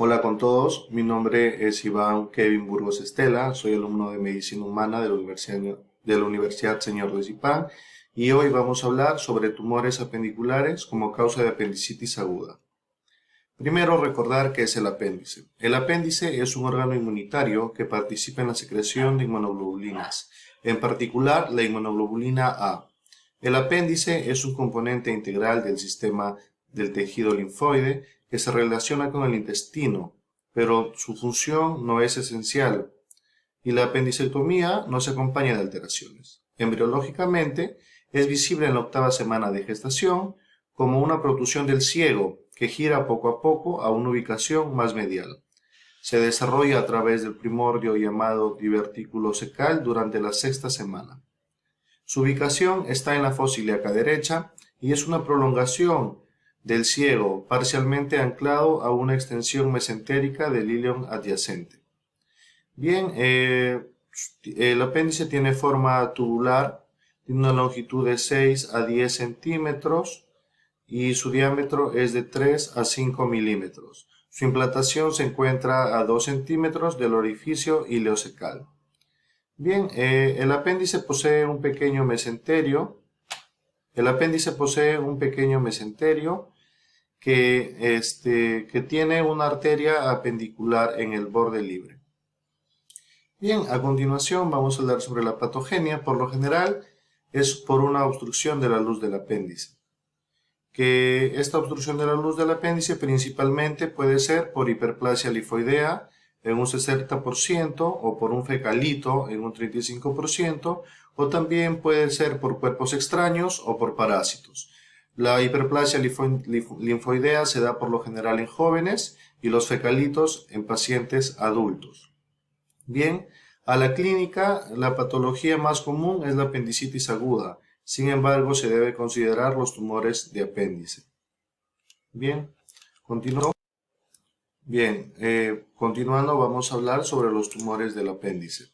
Hola con todos, mi nombre es Iván Kevin Burgos Estela, soy alumno de Medicina Humana de la Universidad Señor de Zipán y hoy vamos a hablar sobre tumores apendiculares como causa de apendicitis aguda. Primero recordar qué es el apéndice. El apéndice es un órgano inmunitario que participa en la secreción de inmunoglobulinas, en particular la inmunoglobulina A. El apéndice es un componente integral del sistema del tejido linfoide que se relaciona con el intestino, pero su función no es esencial y la apendicectomía no se acompaña de alteraciones. Embriológicamente es visible en la octava semana de gestación como una protrusión del ciego que gira poco a poco a una ubicación más medial. Se desarrolla a través del primordio llamado divertículo cecal durante la sexta semana. Su ubicación está en la fosa ilíaca derecha y es una prolongación del ciego parcialmente anclado a una extensión mesentérica del ilion adyacente. Bien, el apéndice tiene forma tubular, tiene una longitud de 6 a 10 centímetros y su diámetro es de 3 a 5 milímetros. Su implantación se encuentra a 2 centímetros del orificio ileocecal. Bien, el apéndice posee un pequeño mesenterio. Que tiene una arteria apendicular en el borde libre. Bien, a continuación vamos a hablar sobre la patogenia. Por lo general es por una obstrucción de la luz del apéndice. Que esta obstrucción de la luz del apéndice principalmente puede ser por hiperplasia linfoidea en un 60% o por un fecalito en un 35%, o también puede ser por cuerpos extraños o por parásitos. La hiperplasia linfoidea se da por lo general en jóvenes y los fecalitos en pacientes adultos. Bien, a la clínica, la patología más común es la apendicitis aguda. Sin embargo, se debe considerar los tumores de apéndice. Bien, continuando vamos a hablar sobre los tumores del apéndice.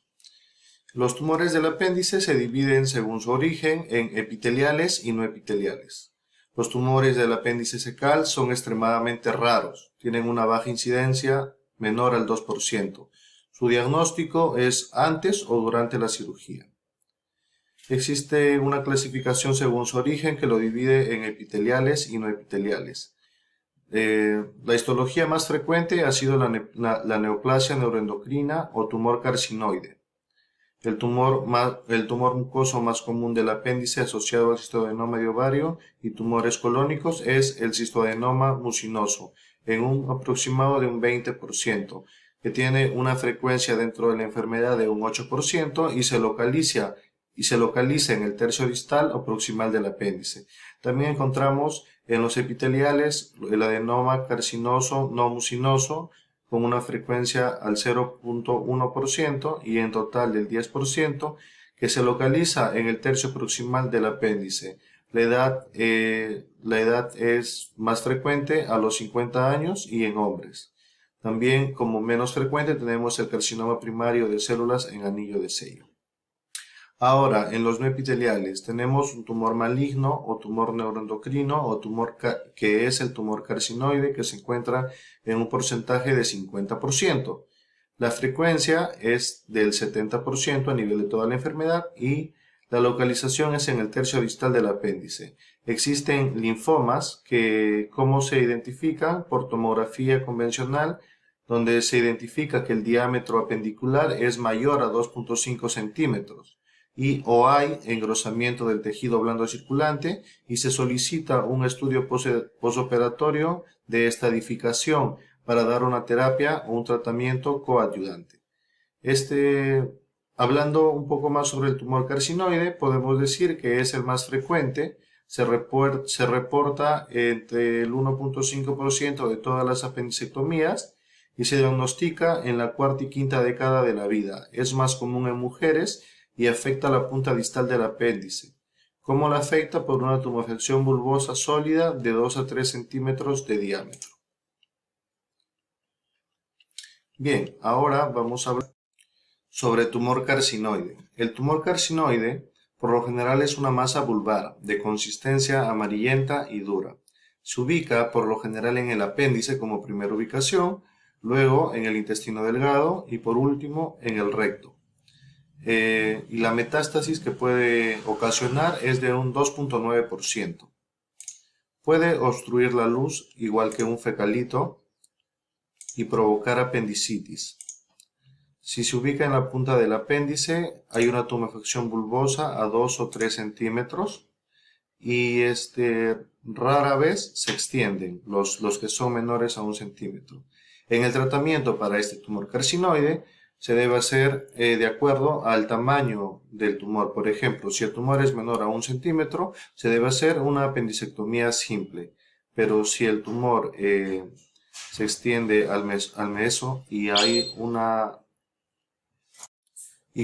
Los tumores del apéndice se dividen según su origen en epiteliales y no epiteliales. Los tumores del apéndice cecal son extremadamente raros, tienen una baja incidencia menor al 2%. Su diagnóstico es antes o durante la cirugía. Existe una clasificación según su origen que lo divide en epiteliales y no epiteliales. La histología más frecuente ha sido la neoplasia neuroendocrina o tumor carcinoide. El tumor mucoso más común del apéndice asociado al cistoadenoma de ovario y tumores colónicos es el cistoadenoma mucinoso, en un aproximado de un 20%, que tiene una frecuencia dentro de la enfermedad de un 8% y se localiza en el tercio distal o proximal del apéndice. También encontramos en los epiteliales el adenoma carcinoso no mucinoso con una frecuencia al 0.1% y en total del 10%, que se localiza en el tercio proximal del apéndice. La edad es más frecuente a los 50 años y en hombres. También como menos frecuente tenemos el carcinoma primario de células en anillo de sello. Ahora, en los no epiteliales tenemos un tumor maligno o tumor neuroendocrino o tumor que es el tumor carcinoide, que se encuentra en un porcentaje de 50%. La frecuencia es del 70% a nivel de toda la enfermedad y la localización es en el tercio distal del apéndice. Existen linfomas que, ¿cómo se identifican? Por tomografía convencional, donde se identifica que el diámetro apendicular es mayor a 2.5 centímetros. O hay engrosamiento del tejido blando circulante y se solicita un estudio posoperatorio de estadificación para dar una terapia o un tratamiento coadyuvante. Hablando un poco más sobre el tumor carcinoide, podemos decir que es el más frecuente. Se reporta entre el 1.5% de todas las apendicectomías y se diagnostica en la cuarta y quinta década de la vida. Es más común en mujeres y afecta la punta distal del apéndice. ¿Cómo la afecta? Por una tumefacción bulbosa sólida de 2 a 3 centímetros de diámetro. Bien, ahora vamos a hablar sobre tumor carcinoide. El tumor carcinoide por lo general es una masa vulvar de consistencia amarillenta y dura. Se ubica por lo general en el apéndice como primera ubicación. luego en el intestino delgado y por último en el recto. Y la metástasis que puede ocasionar es de un 2.9%. Puede obstruir la luz igual que un fecalito y provocar apendicitis. Si se ubica en la punta del apéndice, hay una tumefacción bulbosa a 2 o 3 centímetros y rara vez se extienden los que son menores a 1 centímetro. En el tratamiento para este tumor carcinoide se debe hacer de acuerdo al tamaño del tumor. Por ejemplo, si el tumor es menor a 1 centímetro, se debe hacer una apendicectomía simple. Pero si el tumor se extiende al meso y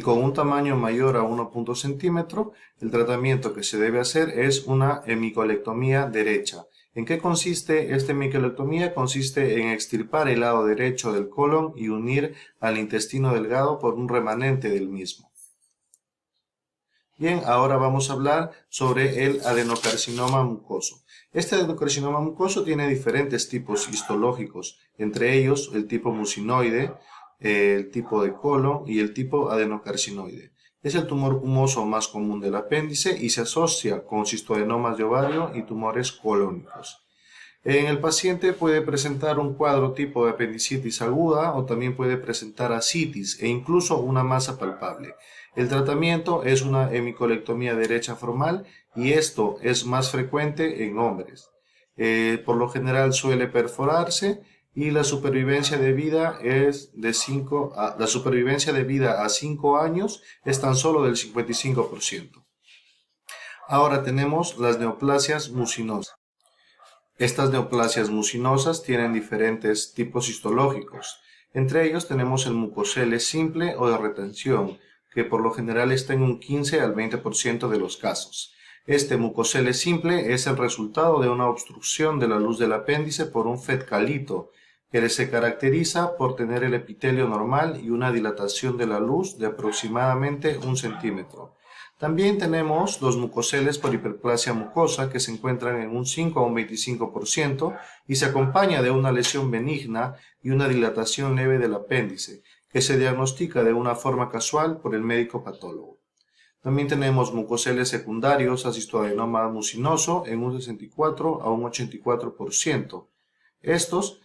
con un tamaño mayor a 1 centímetro, el tratamiento que se debe hacer es una hemicolectomía derecha. ¿En qué consiste esta hemicolectomía? Consiste en extirpar el lado derecho del colon y unir al intestino delgado por un remanente del mismo. Bien, ahora vamos a hablar sobre el adenocarcinoma mucoso. Este adenocarcinoma mucoso tiene diferentes tipos histológicos, entre ellos el tipo mucinoide, el tipo de colon y el tipo adenocarcinoide. Es el tumor humoso más común del apéndice y se asocia con cistoadenomas de ovario y tumores colónicos. En el paciente puede presentar un cuadro tipo de apendicitis aguda o también puede presentar ascitis e incluso una masa palpable. El tratamiento es una hemicolectomía derecha formal y esto es más frecuente en hombres. Por lo general suele perforarse y la supervivencia de vida a 5 años es tan solo del 55%. Ahora tenemos las neoplasias mucinosas. Estas neoplasias mucinosas tienen diferentes tipos histológicos. Entre ellos tenemos el mucosele simple o de retención, que por lo general está en un 15 al 20% de los casos. Este mucosele simple es el resultado de una obstrucción de la luz del apéndice por un fetcalito, que se caracteriza por tener el epitelio normal y una dilatación de la luz de aproximadamente 1 centímetro. También tenemos los mucoseles por hiperplasia mucosa que se encuentran en un 5 a un 25% y se acompaña de una lesión benigna y una dilatación leve del apéndice, que se diagnostica de una forma casual por el médico patólogo. También tenemos mucoseles secundarios a cistoadenoma mucinoso en un 64 a un 84%. Estos,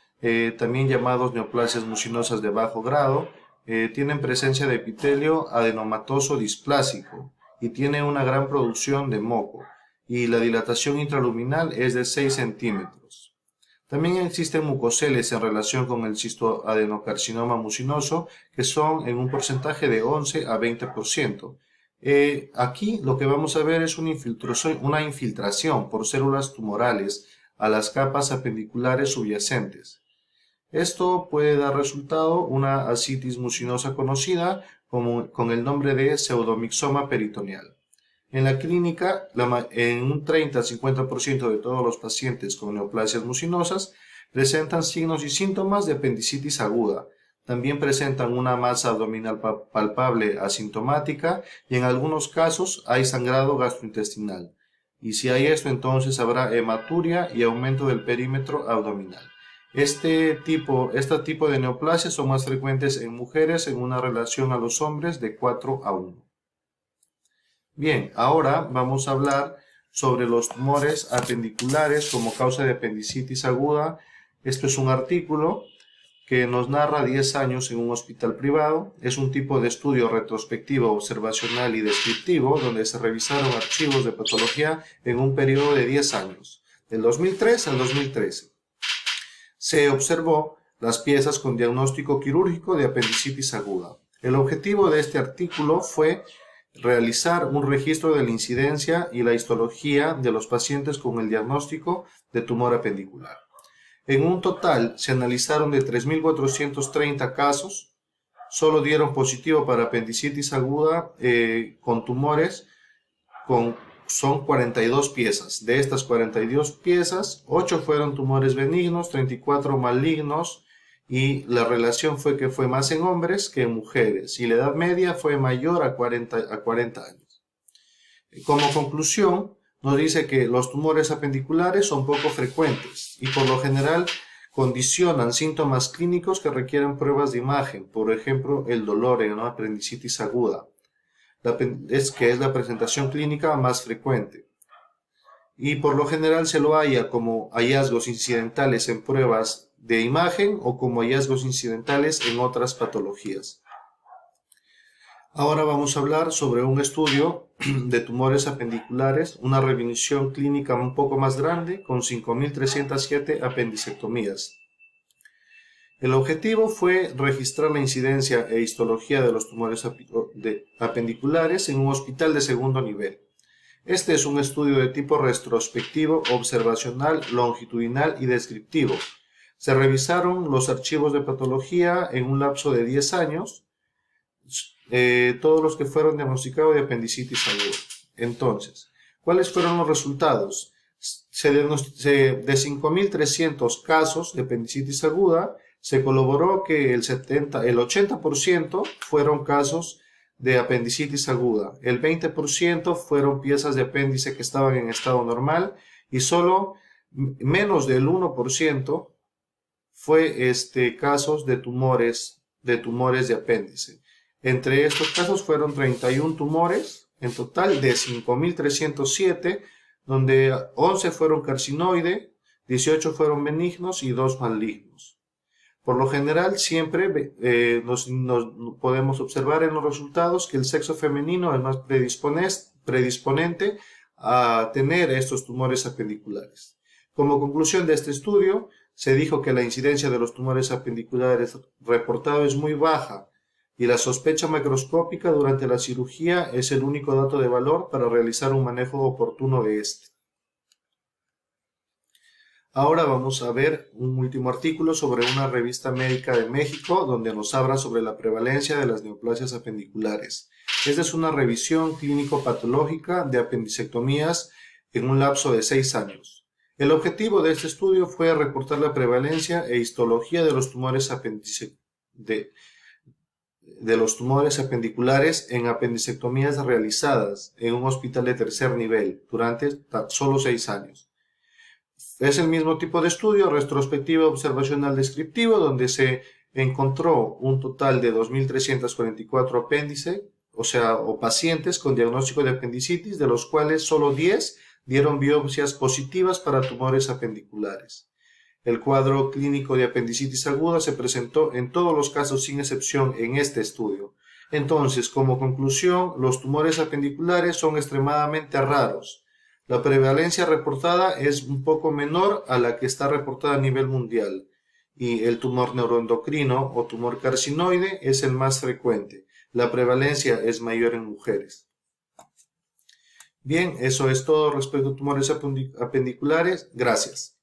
también llamados neoplasias mucinosas de bajo grado, tienen presencia de epitelio adenomatoso displásico y tiene una gran producción de moco, y la dilatación intraluminal es de 6 centímetros. También existen mucoseles en relación con el cistoadenocarcinoma mucinoso, que son en un porcentaje de 11 a 20%. Aquí lo que vamos a ver es una infiltración por células tumorales a las capas apendiculares subyacentes. Esto puede dar resultado una ascitis mucinosa conocida con el nombre de pseudomixoma peritoneal. En la clínica, en un 30-50% de todos los pacientes con neoplasias mucinosas presentan signos y síntomas de apendicitis aguda. También presentan una masa abdominal palpable asintomática y en algunos casos hay sangrado gastrointestinal. Y si hay esto, entonces habrá hematuria y aumento del perímetro abdominal. Este tipo de neoplasias son más frecuentes en mujeres en una relación a los hombres de 4 a 1. Bien, ahora vamos a hablar sobre los tumores apendiculares como causa de apendicitis aguda. Esto es un artículo que nos narra 10 años en un hospital privado. Es un tipo de estudio retrospectivo, observacional y descriptivo, donde se revisaron archivos de patología en un periodo de 10 años, del 2003 al 2013. Se observó las piezas con diagnóstico quirúrgico de apendicitis aguda. El objetivo de este artículo fue realizar un registro de la incidencia y la histología de los pacientes con el diagnóstico de tumor apendicular. En un total se analizaron de 3.430 casos, solo dieron positivo para apendicitis aguda con tumores, son 42 piezas. De estas 42 piezas, 8 fueron tumores benignos, 34 malignos, y la relación fue que fue más en hombres que en mujeres, y la edad media fue mayor a 40 años. Como conclusión, nos dice que los tumores apendiculares son poco frecuentes y por lo general condicionan síntomas clínicos que requieren pruebas de imagen, por ejemplo, el dolor en una apendicitis aguda, que es la presentación clínica más frecuente. Y por lo general se lo halla como hallazgos incidentales en pruebas de imagen o como hallazgos incidentales en otras patologías. Ahora vamos a hablar sobre un estudio de tumores apendiculares, una revisión clínica un poco más grande con 5.307 apendicectomías. El objetivo fue registrar la incidencia e histología de los tumores apendiculares en un hospital de segundo nivel. Este es un estudio de tipo retrospectivo, observacional, longitudinal y descriptivo. Se revisaron los archivos de patología en un lapso de 10 años, todos los que fueron diagnosticados de apendicitis aguda. Entonces, ¿cuáles fueron los resultados? De 5.300 casos de apendicitis aguda, se corroboró que el 80% fueron casos de apendicitis aguda, el 20% fueron piezas de apéndice que estaban en estado normal y solo menos del 1% fue casos de tumores de apéndice. Entre estos casos fueron 31 tumores, en total de 5.307, donde 11 fueron carcinoide, 18 fueron benignos y 2 malignos. Por lo general, siempre nos podemos observar en los resultados que el sexo femenino es más predisponente a tener estos tumores apendiculares. Como conclusión de este estudio, se dijo que la incidencia de los tumores apendiculares reportados es muy baja y la sospecha macroscópica durante la cirugía es el único dato de valor para realizar un manejo oportuno de este. Ahora vamos a ver un último artículo sobre una revista médica de México donde nos habla sobre la prevalencia de las neoplasias apendiculares. Esta es una revisión clínico-patológica de apendicectomías en un lapso de 6 años. El objetivo de este estudio fue reportar la prevalencia e histología de los tumores apendiculares en apendicectomías realizadas en un hospital de tercer nivel durante solo 6 años. Es el mismo tipo de estudio retrospectivo observacional descriptivo donde se encontró un total de 2.344 apéndices, o pacientes con diagnóstico de apendicitis, de los cuales solo 10 dieron biopsias positivas para tumores apendiculares. El cuadro clínico de apendicitis aguda se presentó en todos los casos sin excepción en este estudio. Entonces, como conclusión, los tumores apendiculares son extremadamente raros. La prevalencia reportada es un poco menor a la que está reportada a nivel mundial y el tumor neuroendocrino o tumor carcinoide es el más frecuente. La prevalencia es mayor en mujeres. Bien, eso es todo respecto a tumores apendiculares. Gracias.